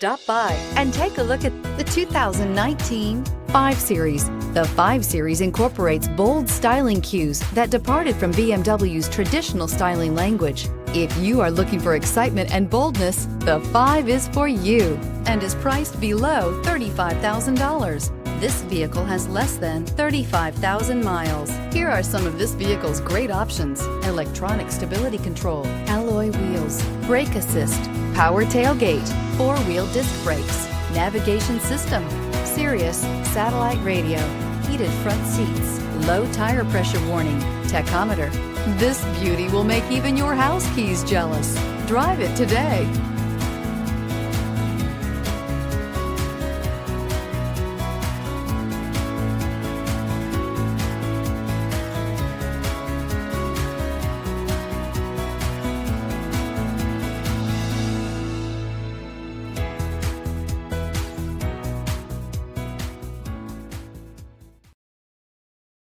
Stop by and take a look at the 2019 5 Series. The 5 Series incorporates bold styling cues that departed from BMW's traditional styling language. If you are looking for excitement and boldness, the 5 is for you and is priced below $35,000. This vehicle has less than 35,000 miles. Here are some of this vehicle's great options: electronic stability control, alloy wheels, brake assist, power tailgate, 4-wheel disc brakes, navigation system, Sirius satellite radio, heated front seats, low tire pressure warning, tachometer. This beauty will make even your house keys jealous. Drive it today.